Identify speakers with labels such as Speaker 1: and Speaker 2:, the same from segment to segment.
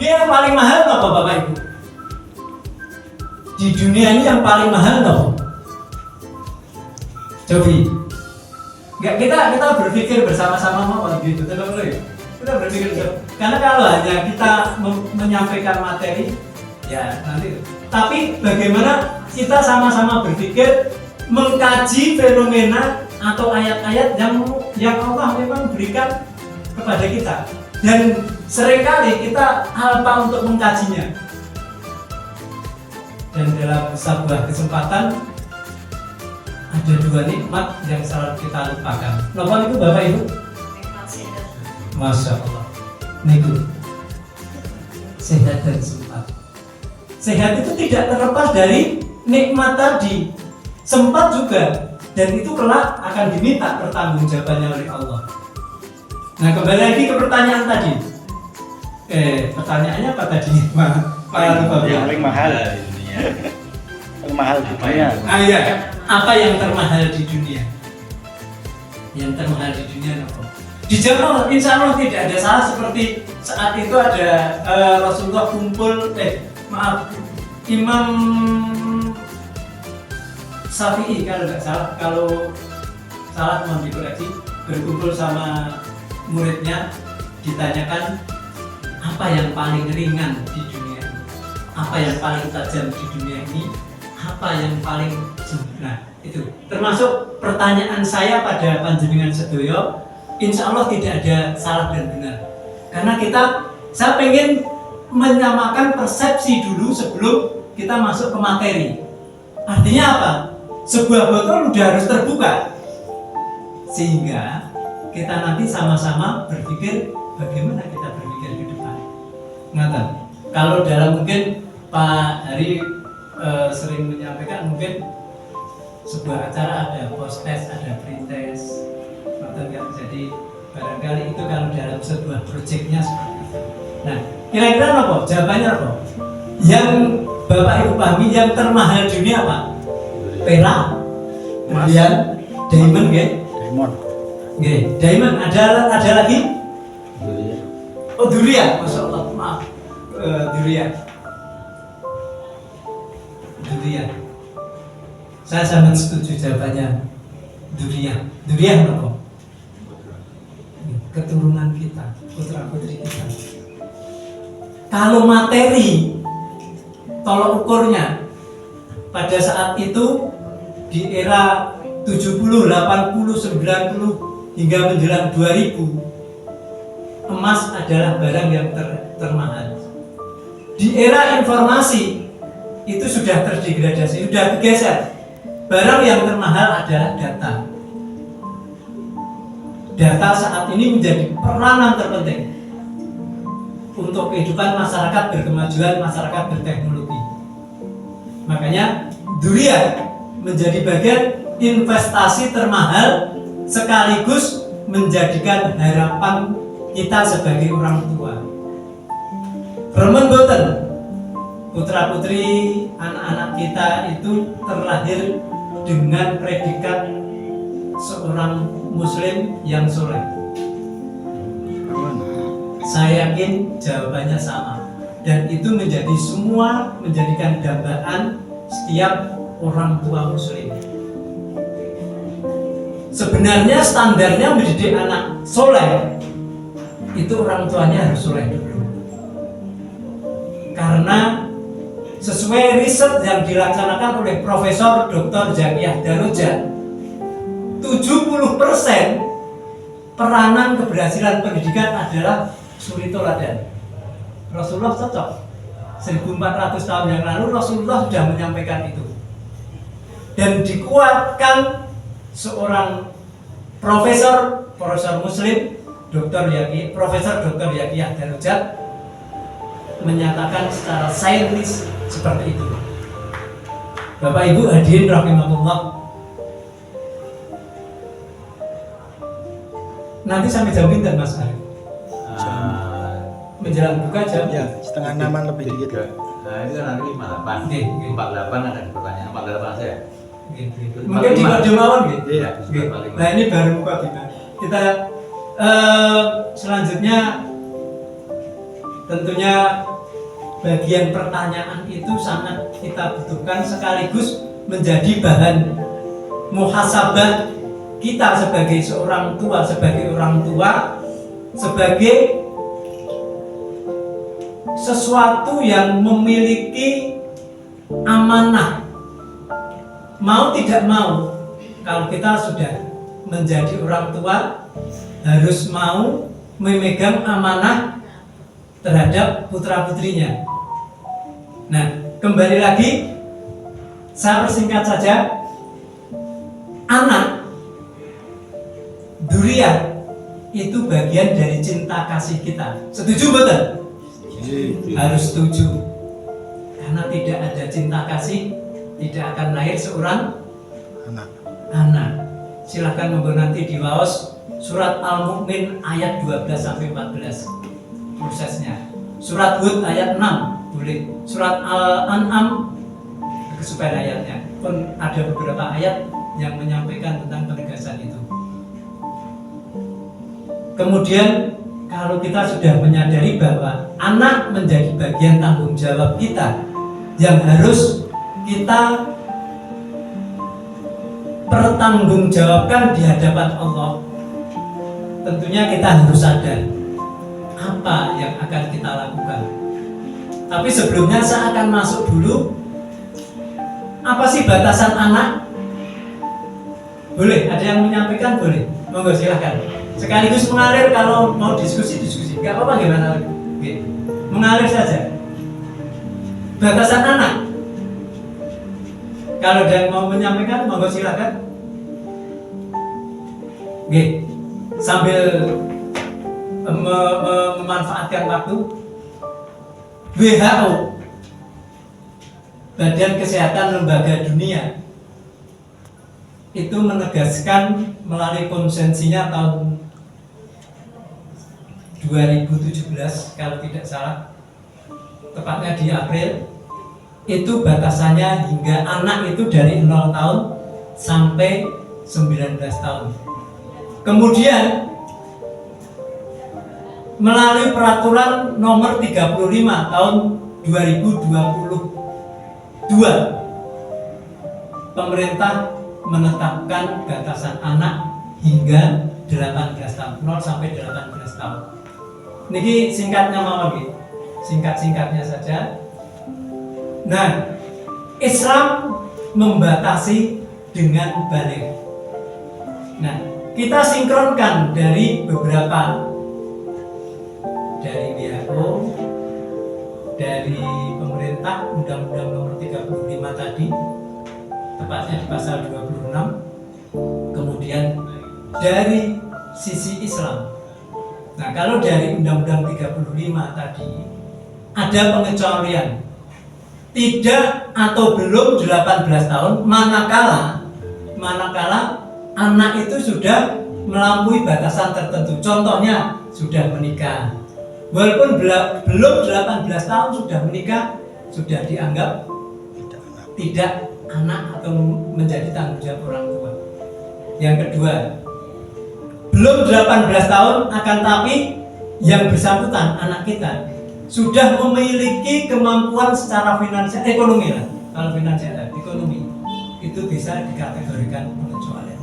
Speaker 1: Dia yang paling mahal apa Bapak Ibu? Di dunia ini yang paling mahal apa? Cobi. Enggak, kita berpikir bersama-sama mau gitu, tenang dulu ya. Kita berpikir karena kalau hanya kita menyampaikan materi, ya nanti. Tapi bagaimana kita sama-sama berpikir mengkaji fenomena atau ayat-ayat yang Allah memang berikan kepada kita, dan seringkali kita alpa untuk mengkajinya. Dan dalam sebuah kesempatan ada dua nikmat yang selalu kita lupakan. Napa itu Bapak Ibu?
Speaker 2: Nikmat sehat.
Speaker 1: Masya Allah. Niku sehat dan sempat. Sehat itu tidak terlepas dari nikmat tadi. Sempat juga, dan itu kelak akan diminta pertanggungjawabannya oleh Allah. Nah, kembali lagi ke pertanyaan tadi. Pertanyaannya apa tadi?
Speaker 3: Yang paling mahal di dunia. Paling mahal di dunia.
Speaker 1: Iya. Apa yang termahal di dunia? Yang termahal di dunia apa? Dijawab, insya Allah tidak ada salah. Seperti saat itu ada Rasulullah kumpul, Imam Syafi'i kalau nggak salah, kalau salah mohon dikoreksi, berkumpul sama muridnya, ditanyakan apa yang paling ringan di dunia ini, apa yang paling tajam di dunia ini, apa yang paling sempurna. Itu termasuk pertanyaan saya pada panjenengan sedoyo. Insya Allah tidak ada salah dan benar, karena saya pengen menyamakan persepsi dulu sebelum kita masuk ke materi. Artinya apa? Sebuah botol udah harus terbuka, sehingga kita nanti sama-sama berpikir bagaimana kita berpikir ke depan. Ngata. Kalau dalam mungkin Pak Hari sering menyampaikan, mungkin sebuah acara ada post test, ada pre test, jadi barangkali itu kalau dalam sebuah proyeknya seperti itu. Nah, kira-kira apa? Jawabannya apa? Yang Bapak Ibu pahami yang termahal dunia apa? Perak, kemudian diamond,
Speaker 3: Diamond.
Speaker 1: Diamond. Ada lagi?
Speaker 3: Durian.
Speaker 1: Oh, durian. Masya Allah, maaf. Durian. Saya sangat setuju jawabannya. Durian apa? Keturunan kita, putra putri kita. Kalau materi tolok ukurnya pada saat itu di era 70, 80, 90 hingga menjelang 2000, emas adalah barang yang termahal. Di era informasi itu sudah terdegradasi, sudah bergeser. Barang yang termahal adalah data. Data saat ini menjadi peranan terpenting untuk kehidupan masyarakat berkemajuan, masyarakat berteknologi. Makanya durian menjadi bagian investasi termahal sekaligus menjadikan harapan kita sebagai orang tua. Remen boten, putra putri anak-anak kita itu terlahir dengan predikat seorang muslim yang soleh. Saya yakin jawabannya sama, dan itu menjadikan dambaan setiap orang tua muslim. Sebenarnya standarnya mendidik anak soleh itu orang tuanya harus soleh dulu, karena sesuai riset yang dilaksanakan oleh Profesor Dr. Zakiyah Daroja, 70% peranan keberhasilan pendidikan adalah suri toladan. Rasulullah cocok. 1400 tahun yang lalu Rasulullah sudah menyampaikan itu. Dan dikuatkan seorang profesor muslim, Profesor Dr. Zakiyah Daroja, menyatakan secara saintis seperti itu. Bapak Ibu hadirin rahimahullah, nanti sampai jam pinten Mas Arif? Menjelang buka jam
Speaker 3: Ya, setengah 6-an lebih dikit.
Speaker 4: Nah ini kan nanti 58.
Speaker 1: Oke.
Speaker 4: 48 ada pertanyaan 48 saya.
Speaker 1: Mungkin di Pak Jumawan gitu.
Speaker 3: Iya.
Speaker 1: Nah ini baru buka kita selanjutnya tentunya bagian pertanyaan itu sangat kita butuhkan sekaligus menjadi bahan muhasabah kita sebagai seorang tua, sebagai orang tua, sebagai sesuatu yang memiliki amanah. Mau tidak mau, kalau kita sudah menjadi orang tua, harus mau memegang amanah terhadap putra-putrinya. Nah, kembali lagi, saya persingkat saja. Anak, dzurriyyah, itu bagian dari cinta kasih kita. Setuju betul? Harus setuju. Karena tidak ada cinta kasih, tidak akan lahir seorang anak. Silakan monggo nanti di waos surat Al-Mu'min ayat 12-14 prosesnya. Surat Hud ayat 6 boleh. Surat Al-An'am kesukaan ayatnya pun ada beberapa ayat yang menyampaikan tentang penegasan itu. Kemudian kalau kita sudah menyadari bahwa anak menjadi bagian tanggung jawab kita yang harus kita pertanggungjawabkan di hadapan Allah, tentunya kita harus sadar apa yang akan kita lakukan. Tapi sebelumnya saya akan masuk dulu. Apa sih batasan anak? Boleh, ada yang menyampaikan? Boleh, monggo silahkan. Sekaligus mengalir, kalau mau diskusi, gak apa-apa, gimana? Oke. Mengalir saja. Batasan anak. Kalau ada yang mau menyampaikan, monggo silahkan. Oke. Sambil memanfaatkan waktu, WHO, Badan Kesehatan Lembaga Dunia, itu menegaskan melalui konsensinya tahun 2017 kalau tidak salah, tepatnya di April, itu batasannya hingga anak itu dari 0 tahun sampai 19 tahun. Kemudian melalui peraturan nomor 35 tahun 2022, pemerintah menetapkan batasan anak hingga 18 tahun, 0 sampai 18 tahun. Niki singkatnya mau lagi, singkat-singkatnya saja. Nah, Islam membatasi dengan baligh. Nah, kita sinkronkan dari beberapa, dari WHO, dari pemerintah, Undang-Undang nomor 35 tadi, tepatnya di pasal 26, kemudian dari sisi Islam. Nah, kalau dari Undang-Undang 35 tadi ada pengecualian tidak atau belum 18 tahun manakala anak itu sudah melampaui batasan tertentu. Contohnya sudah menikah. Walaupun belum 18 tahun sudah menikah, sudah dianggap tidak anak atau menjadi tanggung jawab orang tua. Yang kedua, belum 18 tahun akan tapi yang bersangkutan anak kita sudah memiliki kemampuan secara finansial, ekonomi lah. Kalau finansial, ekonomi itu bisa dikategorikan pengecualian.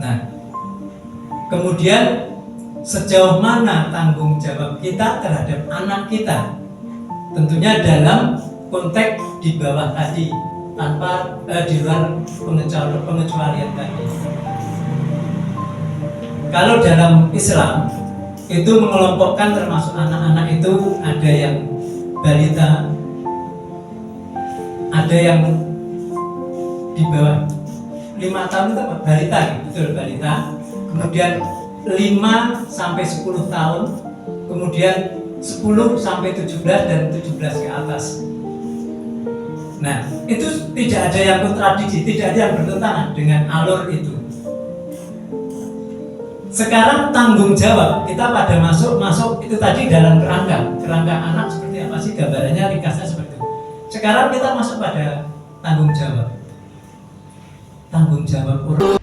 Speaker 1: Nah, kemudian sejauh mana tanggung jawab kita terhadap anak kita? Tentunya dalam konteks di bawah tadi, tanpa di luar pengecualian tadi. Kalau dalam Islam itu mengelompokkan termasuk anak-anak itu ada yang balita, ada yang di bawah 5 tahun itu balita, betul balita. Kemudian 5 sampai 10 tahun, kemudian 10 sampai 17 dan 17 ke atas. Nah, itu tidak ada yang kontradiksi, tidak ada yang bertentangan dengan alur itu. Sekarang tanggung jawab kita pada masuk itu tadi dalam kerangka anak seperti apa sih, gambarannya ringkasnya seperti itu. Sekarang kita masuk pada tanggung jawab orang